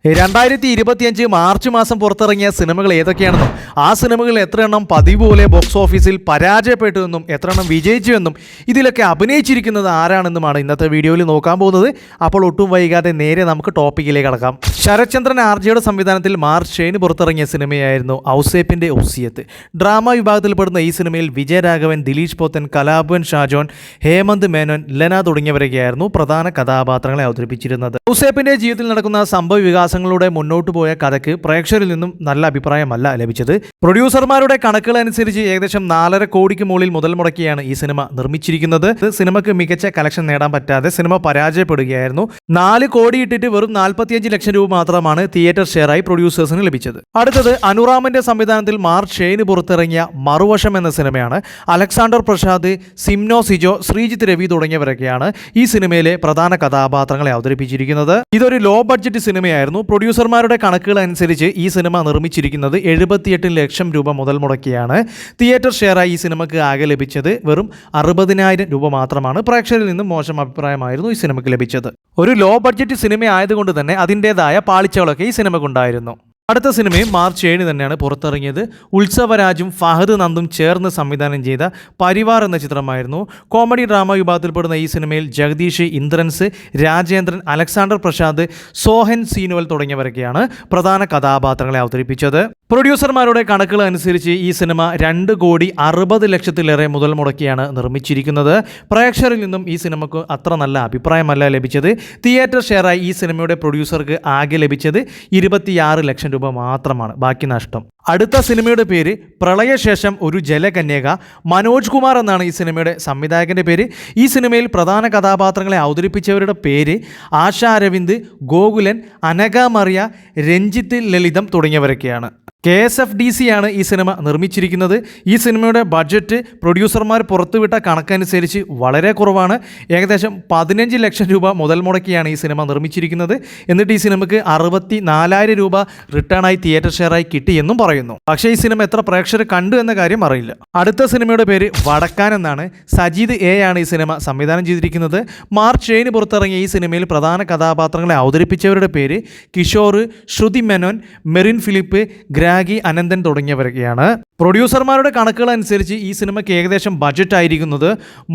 2025 March മാസം പുറത്തിറങ്ങിയ സിനിമകൾ ഏതൊക്കെയാണെന്നും ആ സിനിമകൾ എത്ര എണ്ണം പതിവ് പോലെ ബോക്സ് ഓഫീസിൽ പരാജയപ്പെട്ടു എന്നും എത്ര എണ്ണം വിജയിച്ചു എന്നും ഇതിലൊക്കെ അഭിനയിച്ചിരിക്കുന്നത് ആരാണെന്നുമാണ് ഇന്നത്തെ വീഡിയോയിൽ നോക്കാൻ പോകുന്നത്. അപ്പോൾ ഒട്ടും വൈകാതെ നേരെ നമുക്ക് ടോപ്പിക്കിലേക്ക് കടക്കാം. ശരത്ചന്ദ്രൻ ആർജിയുടെ സംവിധാനത്തിൽ മാർച്ച് 7 പുറത്തിറങ്ങിയ സിനിമയായിരുന്നു ഔസേപ്പിന്റെ ഒസിയത്ത്. ഡ്രാമ വിഭാഗത്തിൽപ്പെടുന്ന ഈ സിനിമയിൽ വിജയരാഘവൻ, ദിലീഷ് പോത്തൻ, കലാഭവൻ ഷാജോൻ, ഹേമന്ത് മേനോൻ, ലെന തുടങ്ങിയവരൊക്കെയായിരുന്നു പ്രധാന കഥാപാത്രങ്ങളെ അവതരിപ്പിച്ചിരുന്നത്. ഔസേപ്പിന്റെ ജീവിതത്തിൽ നടക്കുന്ന സംഭവ വികാസങ്ങളുടെ മുന്നോട്ട് പോയ കഥയ്ക്ക് പ്രേക്ഷകരിൽ നിന്നും നല്ല അഭിപ്രായമല്ല ലഭിച്ചത്. പ്രൊഡ്യൂസർമാരുടെ കണക്കുകൾ അനുസരിച്ച് ഏകദേശം 4.5 കോടിക്ക് മുകളിൽ മുതൽ മുടക്കിയാണ് ഈ സിനിമ നിർമ്മിച്ചിരിക്കുന്നത്. സിനിമയ്ക്ക് മികച്ച കളക്ഷൻ നേടാൻ പറ്റാതെ സിനിമ പരാജയപ്പെടുകയായിരുന്നു. 4 കോടി ഇട്ടിട്ട് വെറും 45 ലക്ഷം രൂപ മാത്രമാണ് തിയേറ്റർ ഷെയറായി പ്രൊഡ്യൂസേഴ്സിന് ലഭിച്ചത്. അടുത്തത് അനുറാമിന്റെ സംവിധാനത്തിൽ മാർച്ച് 7 പുറത്തിറങ്ങിയ മറുവശം എന്ന സിനിമയാണ്. അലക്സാണ്ടർ പ്രസാദ്, സിംനോ സിജോ, ശ്രീജിത്ത് രവി തുടങ്ങിയവരൊക്കെയാണ് ഈ സിനിമയിലെ പ്രധാന കഥാപാത്രങ്ങളെ അവതരിപ്പിച്ചിരിക്കുന്നത്. ഇതൊരു ലോ ബഡ്ജറ്റ് സിനിമയായിരുന്നു. പ്രൊഡ്യൂസർമാരുടെ കണക്കുകൾ അനുസരിച്ച് ഈ സിനിമ നിർമ്മിച്ചിരിക്കുന്നത് 78 ലക്ഷം രൂപ മുതൽ മുടക്കിയാണ്. തിയേറ്റർ ഷെയറായി ഈ സിനിമയ്ക്ക് ആകെ ലഭിച്ചത് വെറും 60,000 രൂപ മാത്രമാണ്. പ്രേക്ഷകരിൽ നിന്നും മോശം അഭിപ്രായമായിരുന്നു ഈ സിനിമയ്ക്ക് ലഭിച്ചത്. ഒരു ലോ ബഡ്ജറ്റ് സിനിമ ആയതുകൊണ്ട് തന്നെ അതിൻ്റെതായ പാളിച്ചകളൊക്കെ ഈ സിനിമയ്ക്കുണ്ടായിരുന്നു. അടുത്ത സിനിമയും മാർച്ച് 7 തന്നെയാണ് പുറത്തിറങ്ങിയത്. ഉത്സവരാജും ഫഹദ് നന്ദും ചേർന്ന് സംവിധാനം ചെയ്ത പരിവാർ എന്ന ചിത്രമായിരുന്നു. കോമഡി ഡ്രാമ വിഭാഗത്തിൽപ്പെടുന്ന ഈ സിനിമയിൽ ജഗദീഷ്, ഇന്ദ്രൻസ്, രാജേന്ദ്രൻ, അലക്സാണ്ടർ പ്രസാദ്, സോഹൻ സീനുവൽ തുടങ്ങിയവരൊക്കെയാണ് പ്രധാന കഥാപാത്രങ്ങളെ അവതരിപ്പിച്ചത്. പ്രൊഡ്യൂസർമാരുടെ കണക്കുകൾ അനുസരിച്ച് ഈ സിനിമ 2 കോടി 60 ലക്ഷത്തിലേറെ മുതൽ മുടക്കിയാണ് നിർമ്മിച്ചിരിക്കുന്നത്. പ്രേക്ഷകരിൽ നിന്നും ഈ സിനിമയ്ക്ക് അത്ര നല്ല അഭിപ്രായമല്ല ലഭിച്ചത്. തിയേറ്റർ ഷെയറായി ഈ സിനിമയുടെ പ്രൊഡ്യൂസർക്ക് ആകെ ലഭിച്ചത് 26 ലക്ഷം രൂപ മാത്രമാണ്. ബാക്കി നഷ്ടം. അടുത്ത സിനിമയുടെ പേര് പ്രളയശേഷം ഒരു ജലകന്യക. മനോജ് കുമാർ എന്നാണ് ഈ സിനിമയുടെ സംവിധായകൻ്റെ പേര്. ഈ സിനിമയിൽ പ്രധാന കഥാപാത്രങ്ങളെ അവതരിപ്പിച്ചവരുടെ പേര് ആശ അരവിന്ദ്, ഗോകുലൻ, അനഘ മറിയ, രഞ്ജിത്ത് ലളിതം തുടങ്ങിയവരൊക്കെയാണ്. KSFDC ആണ് ഈ സിനിമ നിർമ്മിച്ചിരിക്കുന്നത്. ഈ സിനിമയുടെ ബഡ്ജറ്റ് പ്രൊഡ്യൂസർമാർ പുറത്തുവിട്ട കണക്കനുസരിച്ച് വളരെ കുറവാണ്. ഏകദേശം 15 ലക്ഷം രൂപ മുതൽ മുടക്കിയാണ് ഈ സിനിമ നിർമ്മിച്ചിരിക്കുന്നത്. എന്നിട്ട് ഈ സിനിമയ്ക്ക് 64,000 രൂപ റിട്ടേണായി തിയേറ്റർ ഷെയറായി കിട്ടിയെന്നും പറയുന്നു. പക്ഷേ ഈ സിനിമ എത്ര പ്രേക്ഷകർ കണ്ടു എന്ന കാര്യം അറിയില്ല. അടുത്ത സിനിമയുടെ പേര് വടക്കാൻ എന്നാണ്. സജീദ് A ആണ് ഈ സിനിമ സംവിധാനം ചെയ്തിരിക്കുന്നത്. മാർച്ച് 7 പുറത്തിറങ്ങിയ ഈ സിനിമയിൽ പ്രധാന കഥാപാത്രങ്ങളെ അവതരിപ്പിച്ചവരുടെ പേര് കിഷോർ, ശ്രുതി മേനോൻ, മെറിൻ ഫിലിപ്പ്, ഗ്രാഗി അനന്തൻ തുടങ്ങിയവരൊക്കെയാണ്. പ്രൊഡ്യൂസർമാരുടെ കണക്കുകൾ അനുസരിച്ച് ഈ സിനിമയ്ക്ക് ഏകദേശം ബഡ്ജറ്റ് ആയിരിക്കുന്നത്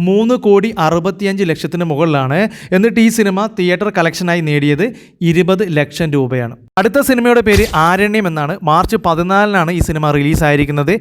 3 കോടി 65 ലക്ഷത്തിന് മുകളിലാണ്. എന്നിട്ട് ഈ സിനിമ തിയേറ്റർ കളക്ഷനായി നേടിയത് 20 ലക്ഷം രൂപയാണ്. അടുത്ത സിനിമയുടെ പേര് ആരണ്യം എന്നാണ്. മാർച്ച് 14 ഈ സിനിമ റിലീസായിരിക്കുന്നത്.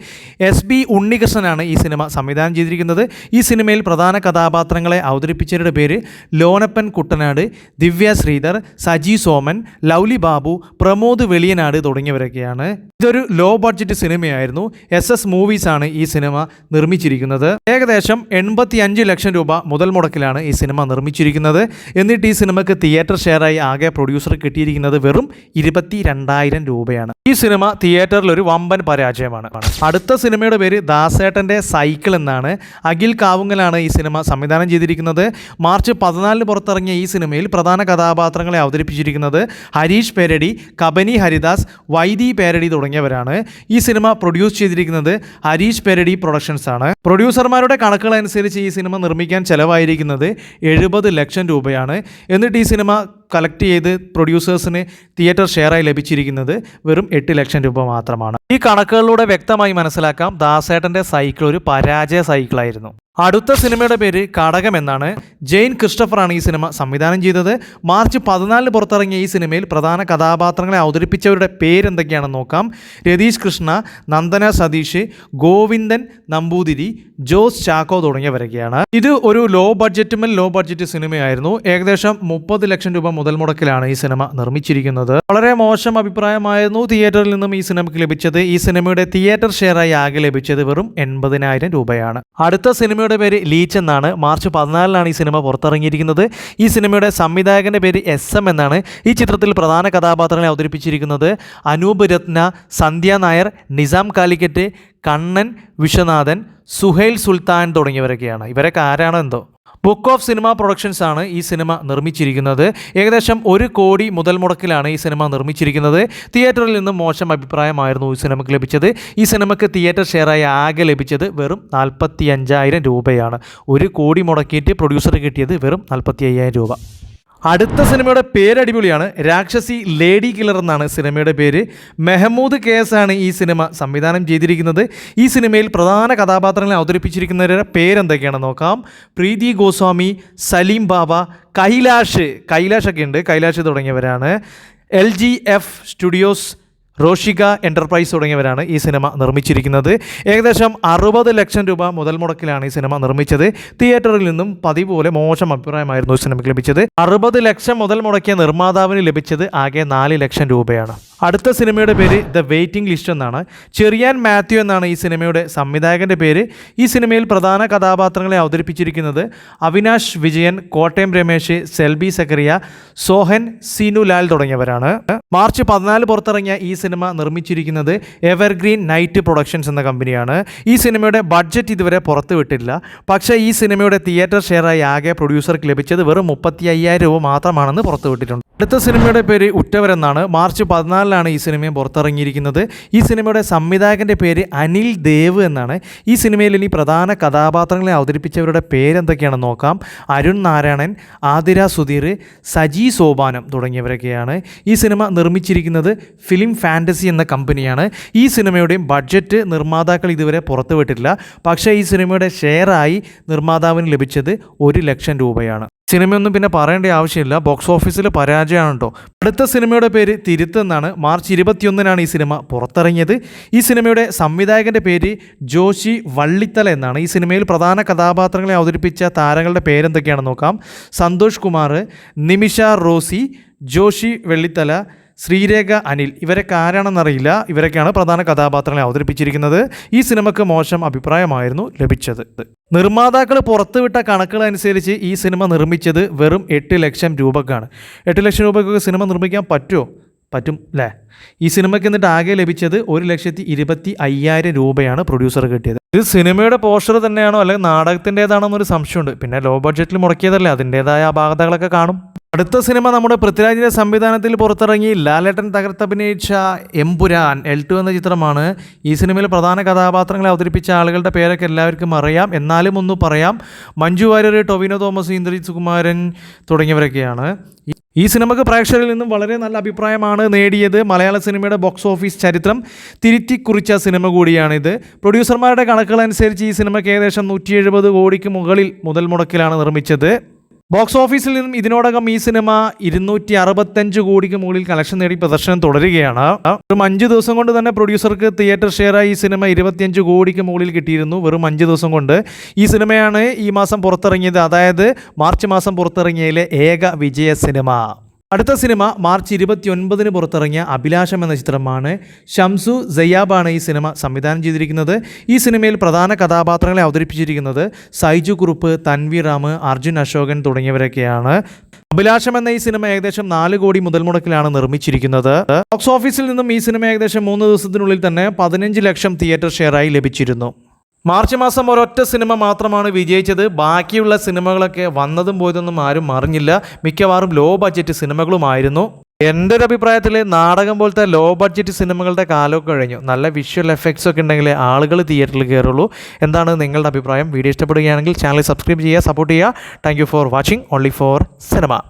SB ഉണ്ണികൃഷ്ണനാണ് ഈ സിനിമ സംവിധാനം ചെയ്തിരിക്കുന്നത്. ഈ സിനിമയിൽ പ്രധാന കഥാപാത്രങ്ങളെ അവതരിപ്പിച്ചവരുടെ പേര് ലോനപ്പൻ കുട്ടനാട്, ദിവ്യ ശ്രീധർ, സജി സോമൻ, ലൗലി ബാബു, പ്രമോദ് വെളിയനാട് തുടങ്ങിയവരൊക്കെയാണ്. ഇതൊരു ലോ ബഡ്ജറ്റ് സിനിമയായിരുന്നു. SS മൂവീസ് ആണ് ഈ സിനിമ നിർമ്മിച്ചിരിക്കുന്നത്. ഏകദേശം 85 ലക്ഷം രൂപ മുതൽ മുടക്കിലാണ് ഈ സിനിമ നിർമ്മിച്ചിരിക്കുന്നത്. എന്നിട്ട് ഈ സിനിമയ്ക്ക് തിയേറ്റർ ഷെയറായി ആകെ പ്രൊഡ്യൂസർ കിട്ടിയിരിക്കുന്നത് വെറും 22,000 രൂപയാണ്. ഈ സിനിമ തിയേറ്ററിൽ ഒരു വമ്പൻ പരാജയമാണ്. അടുത്ത സിനിമയുടെ പേര് ദാസേട്ടൻ്റെ സൈക്കിൾ എന്നാണ്. അഖിൽ കാവുങ്ങലാണ് ഈ സിനിമ സംവിധാനം ചെയ്തിരിക്കുന്നത്. മാർച്ച് 14 പുറത്തിറങ്ങിയ ഈ സിനിമയിൽ പ്രധാന കഥാപാത്രങ്ങളെ അവതരിപ്പിച്ചിരിക്കുന്നത് ഹരീഷ് പേരടി, കബനി ഹരിദാസ്, വൈദി പേരടി തുടങ്ങിയവരാണ്. ഈ സിനിമ പ്രൊഡ്യൂസ് ചെയ്തിരിക്കുന്നത് ഹരീഷ് പേരടി പ്രൊഡക്ഷൻസ് ആണ്. പ്രൊഡ്യൂസർമാരുടെ കണക്കുകൾ അനുസരിച്ച് ഈ സിനിമ നിർമ്മിക്കാൻ ചെലവായിരിക്കുന്നത് 70 ലക്ഷം രൂപയാണ്. എന്നിട്ട് ഈ സിനിമ കളക്ട് ചെയ്ത് പ്രൊഡ്യൂസേഴ്സിന് തിയേറ്റർ ഷെയറായി ലഭിച്ചിരിക്കുന്നത് വെറും 8 ലക്ഷം രൂപ മാത്രമാണ്. ഈ കണക്കുകളിലൂടെ വ്യക്തമായി മനസ്സിലാക്കാം ദാസേട്ടൻ്റെ സൈക്കിൾ ഒരു പരാജയ സൈക്കിളായിരുന്നു. അടുത്ത സിനിമയുടെ പേര് കടകം എന്നാണ്. ജെയിൻ ക്രിസ്റ്റഫറാണ് ഈ സിനിമ സംവിധാനം ചെയ്തത്. മാർച്ച് 14 പുറത്തിറങ്ങിയ ഈ സിനിമയിൽ പ്രധാന കഥാപാത്രങ്ങളെ അവതരിപ്പിച്ചവരുടെ പേരെന്തൊക്കെയാണെന്ന് നോക്കാം. രതീഷ് കൃഷ്ണ, നന്ദന സതീഷ്, ഗോവിന്ദൻ നമ്പൂതിരി, ജോസ് ചാക്കോ തുടങ്ങിയവരൊക്കെയാണ്. ഇത് ഒരു ലോ ബഡ്ജറ്റ് സിനിമയായിരുന്നു. ഏകദേശം 30 ലക്ഷം രൂപ മുതൽ മുടക്കിലാണ് ഈ സിനിമ നിർമ്മിച്ചിരിക്കുന്നത്. വളരെ മോശം അഭിപ്രായമായിരുന്നു തിയേറ്ററിൽ നിന്നും ഈ സിനിമയ്ക്ക് ലഭിച്ചത്. ഈ സിനിമയുടെ തിയേറ്റർ ഷെയറായി ആകെ ലഭിച്ചത് വെറും 80,000 രൂപയാണ്. അടുത്ത സിനിമയുടെ പേര് ലീച്ച് എന്നാണ്. മാർച്ച് 14 ഈ സിനിമ പുറത്തിറങ്ങിയിരിക്കുന്നത്. ഈ സിനിമയുടെ സംവിധായകൻ്റെ പേര് SM എന്നാണ്. ഈ ചിത്രത്തിൽ പ്രധാന കഥാപാത്രങ്ങളെ അവതരിപ്പിച്ചിരിക്കുന്നത് അനൂപ് രത്ന, സന്ധ്യ നായർ, നിസാം കാലിക്കറ്റ്, കണ്ണൻ വിശ്വനാഥൻ, സുഹൈൽ സുൽത്താൻ തുടങ്ങിയവരൊക്കെയാണ്. ഇവരൊക്കെ ആരാണോ എന്തോ. ബുക്ക് ഓഫ് സിനിമ പ്രൊഡക്ഷൻസ് ആണ് ഈ സിനിമ നിർമ്മിച്ചിരിക്കുന്നത്. ഏകദേശം 1 കോടി മുതൽ മുടക്കിലാണ് ഈ സിനിമ നിർമ്മിച്ചിരിക്കുന്നത്. തിയേറ്ററിൽ നിന്നും മോശം അഭിപ്രായമായിരുന്നു ഈ സിനിമയ്ക്ക് ലഭിച്ചത്. ഈ സിനിമയ്ക്ക് തിയേറ്റർ ഷെയറായി ആകെ ലഭിച്ചത് വെറും 45,000 രൂപയാണ്. 1 കോടി മുടക്കിയിട്ട് പ്രൊഡ്യൂസർ കിട്ടിയത് വെറും 45,000 രൂപ. അടുത്ത സിനിമയുടെ പേര് അടിപൊളിയാണ്. രാക്ഷസി ലേഡി കില്ലർ എന്നാണ് സിനിമയുടെ പേര്. മെഹമ്മൂദ് KS ആണ് ഈ സിനിമ സംവിധാനം ചെയ്തിരിക്കുന്നത്. ഈ സിനിമയിൽ പ്രധാന കഥാപാത്രങ്ങളെ അവതരിപ്പിച്ചിരിക്കുന്നവരുടെ പേരെന്തൊക്കെയാണെന്ന് നോക്കാം. പ്രീതി ഗോസ്വാമി, സലീം ബാബ, കൈലാഷൊക്കെ ഉണ്ട്, കൈലാഷ് തുടങ്ങിയവരാണ്. LGF സ്റ്റുഡിയോസ്, റോഷിക എൻ്റർപ്രൈസ് തുടങ്ങിയവരാണ് ഈ സിനിമ നിർമ്മിച്ചിരിക്കുന്നത്. ഏകദേശം 60 ലക്ഷം രൂപ മുതൽ മുടക്കിലാണ് ഈ സിനിമ നിർമ്മിച്ചത്. തിയേറ്ററിൽ നിന്നും പതിവ് പോലെ മോശം അഭിപ്രായമായിരുന്നു സിനിമയ്ക്ക് ലഭിച്ചത്. 60 ലക്ഷം മുതൽ മുടക്കിയ നിർമ്മാതാവിന് ലഭിച്ചത് ആകെ 4 ലക്ഷം രൂപയാണ്. അടുത്ത സിനിമയുടെ പേര് ദ വെയിറ്റിംഗ് ലിസ്റ്റ് എന്നാണ്. ചെറിയാൻ മാത്യു എന്നാണ് ഈ സിനിമയുടെ സംവിധായകൻ്റെ പേര്. ഈ സിനിമയിൽ പ്രധാന കഥാപാത്രങ്ങളെ അവതരിപ്പിച്ചിരിക്കുന്നത് അവിനാഷ് വിജയൻ, കോട്ടയം രമേശ്, സെൽബി സക്കറിയ, സോഹൻ, സീനുലാൽ തുടങ്ങിയവരാണ്. മാർച്ച് 14 പുറത്തിറങ്ങിയ ഈ സിനിമ നിർമ്മിച്ചിരിക്കുന്നത് എവർഗ്രീൻ നൈറ്റ് പ്രൊഡക്ഷൻസ് എന്ന കമ്പനിയാണ്. ഈ സിനിമയുടെ ബഡ്ജറ്റ് ഇതുവരെ പുറത്തുവിട്ടില്ല. പക്ഷേ ഈ സിനിമയുടെ തിയേറ്റർ ഷെയറായി ആകെ പ്രൊഡ്യൂസർക്ക് ലഭിച്ചത് വെറും 35,000 രൂപ മാത്രമാണെന്ന് പുറത്തുവിട്ടിട്ടുണ്ട്. അടുത്ത സിനിമയുടെ പേര് ഉറ്റവരെന്നാണ്. മാർച്ച് 14 ഈ സിനിമയും പുറത്തിറങ്ങിയിരിക്കുന്നത്. ഈ സിനിമയുടെ സംവിധായകൻ്റെ പേര് അനിൽ ദേവ് എന്നാണ്. ഈ സിനിമയിൽ ഇനി പ്രധാന കഥാപാത്രങ്ങളെ അവതരിപ്പിച്ചവരുടെ പേരെന്തൊക്കെയാണെന്ന് നോക്കാം. അരുൺ നാരായണൻ, ആതിര സുധീർ, സജി സോപാനം തുടങ്ങിയവരൊക്കെയാണ്. ഈ സിനിമ നിർമ്മിച്ചിരിക്കുന്നത് ഫിലിം ഫാൻറ്റസി എന്ന കമ്പനിയാണ്. ഈ സിനിമയുടെയും ബഡ്ജറ്റ് നിർമ്മാതാക്കൾ ഇതുവരെ പുറത്തുവിട്ടില്ല. പക്ഷേ ഈ സിനിമയുടെ ഷെയറായി നിർമ്മാതാവിന് ലഭിച്ചത് 1 ലക്ഷം രൂപയാണ്. സിനിമയൊന്നും പിന്നെ പറയേണ്ട ആവശ്യമില്ല, ബോക്സ് ഓഫീസിൽ പരാജയമാണ് കേട്ടോ. അടുത്ത സിനിമയുടെ പേര് തിരുത്തെന്നാണ്. മാർച്ച് 21 ഈ സിനിമ പുറത്തിറങ്ങിയത്. ഈ സിനിമയുടെ സംവിധായകൻ്റെ പേര് ജോഷി വള്ളിത്തല എന്നാണ്. ഈ സിനിമയിൽ പ്രധാന കഥാപാത്രങ്ങളെ അവതരിപ്പിച്ച താരങ്ങളുടെ പേരെന്തൊക്കെയാണെന്ന് നോക്കാം. സന്തോഷ് കുമാർ, നിമിഷ റോസി, ജോഷി വെള്ളിത്തല, ശ്രീരേഖ അനിൽ. ഇവരൊക്കെ ആരാണെന്നറിയില്ല. ഇവരൊക്കെയാണ് പ്രധാന കഥാപാത്രങ്ങളെ അവതരിപ്പിച്ചിരിക്കുന്നത്. ഈ സിനിമയ്ക്ക് മോശം അഭിപ്രായമായിരുന്നു ലഭിച്ചത്. നിർമ്മാതാക്കൾ പുറത്തുവിട്ട കണക്കുകളനുസരിച്ച് ഈ സിനിമ നിർമ്മിച്ചത് വെറും 8 ലക്ഷം രൂപക്കാണ്. 8 ലക്ഷം രൂപയ്ക്ക് സിനിമ നിർമ്മിക്കാൻ പറ്റുമോ? പറ്റും അല്ലേ? ഈ സിനിമയ്ക്ക് എന്നിട്ട് ആകെ ലഭിച്ചത് 1,25,000 രൂപയാണ് പ്രൊഡ്യൂസർ കിട്ടിയത്. ഇത് സിനിമയുടെ പോസ്റ്റർ തന്നെയാണോ അല്ലെങ്കിൽ നാടകത്തിൻ്റേതാണോ എന്നൊരു സംശയമുണ്ട്. പിന്നെ ലോ ബഡ്ജറ്റിൽ മുടക്കിയതല്ലേ, അതിൻ്റേതായ അപാകതകളൊക്കെ കാണും. അടുത്ത സിനിമ നമ്മുടെ പൃഥ്വിരാജിൻ്റെ സംവിധാനത്തിൽ പുറത്തിറങ്ങി ലാലേട്ടൻ തകർത്തഭിനയിച്ച എമ്പുരാൻ L2 എന്ന ചിത്രമാണ്. ഈ സിനിമയിൽ പ്രധാന കഥാപാത്രങ്ങളെ അവതരിപ്പിച്ച ആളുകളുടെ പേരൊക്കെ എല്ലാവർക്കും അറിയാം. എന്നാലും ഒന്ന് പറയാം. മഞ്ജു വാര്യർ, ടൊവിനോ തോമസ്, ഇന്ദ്രജിത് സുകുമാരൻ തുടങ്ങിയവരൊക്കെയാണ്. ഈ സിനിമയ്ക്ക് പ്രേക്ഷകരിൽ നിന്നും വളരെ നല്ല അഭിപ്രായമാണ് നേടിയത്. മലയാള സിനിമയുടെ ബോക്സ് ഓഫീസ് ചരിത്രം തിരുത്തി കുറിച്ച സിനിമ കൂടിയാണിത്. പ്രൊഡ്യൂസർമാരുടെ കണക്കുകളനുസരിച്ച് ഈ സിനിമയ്ക്ക് ഏകദേശം 170 കോടിക്ക് മുകളിൽ മുതൽ മുടക്കിലാണ് നിർമ്മിച്ചത്. ബോക്സ് ഓഫീസിൽ നിന്നും ഇതിനോടകം ഈ സിനിമ 265 കോടിക്ക് മുകളിൽ കളക്ഷൻ നേടി പ്രദർശനം തുടരുകയാണ്. വെറും 5 ദിവസം കൊണ്ട് തന്നെ പ്രൊഡ്യൂസർക്ക് തിയേറ്റർ ഷെയറായി ഈ സിനിമ 25 കോടിക്ക് മുകളിൽ കിട്ടിയിരുന്നു. വെറും 5 ദിവസം കൊണ്ട്. ഈ സിനിമയാണ് ഈ മാസം പുറത്തിറങ്ങിയത്, അതായത് മാർച്ച് മാസം പുറത്തിറങ്ങിയതിലെ ഏക വിജയ സിനിമ. അടുത്ത സിനിമ മാർച്ച് 29 പുറത്തിറങ്ങിയ അഭിലാഷം എന്ന ചിത്രമാണ്. ഷംസു സയ്യാബാണ് ഈ സിനിമ സംവിധാനം ചെയ്തിരിക്കുന്നത്. ഈ സിനിമയിൽ പ്രധാന കഥാപാത്രങ്ങളെ അവതരിപ്പിച്ചിരിക്കുന്നത് സൈജു കുറുപ്പ്, തൻവീർ റാം, അർജുൻ അശോകൻ തുടങ്ങിയവരൊക്കെയാണ്. അഭിലാഷം എന്ന ഈ സിനിമ ഏകദേശം 4 കോടി മുതൽ മുടക്കിലാണ് നിർമ്മിച്ചിരിക്കുന്നത്. ബോക്സ് ഓഫീസിൽ നിന്നും ഈ സിനിമ ഏകദേശം 3 ദിവസത്തിനുള്ളിൽ തന്നെ 15 ലക്ഷം തിയേറ്റർ ഷെയറായി ലഭിച്ചിരുന്നു. മാർച്ച് മാസം ഒരൊറ്റ സിനിമ മാത്രമാണ് വിജയിച്ചത്. ബാക്കിയുള്ള സിനിമകളൊക്കെ വന്നതും പോയതൊന്നും ആരും അറിഞ്ഞില്ല. മിക്കവാറും ലോ ബഡ്ജറ്റ് സിനിമകളുമായിരുന്നു. എൻ്റെ ഒരു അഭിപ്രായത്തിൽ നാടകം പോലത്തെ ലോ ബഡ്ജറ്റ് സിനിമകളുടെ കാലമൊക്കെ കഴിഞ്ഞു. നല്ല വിഷ്വൽ എഫക്ട്സ് ഒക്കെ ഉണ്ടെങ്കിൽ ആളുകൾ തിയേറ്ററിൽ കയറുള്ളൂ. എന്താണ് നിങ്ങളുടെ അഭിപ്രായം? വീഡിയോ ഇഷ്ടപ്പെടുകയാണെങ്കിൽ ചാനൽ സബ്സ്ക്രൈബ് ചെയ്യുക, സപ്പോർട്ട് ചെയ്യുക. Thank you for watching only for cinema.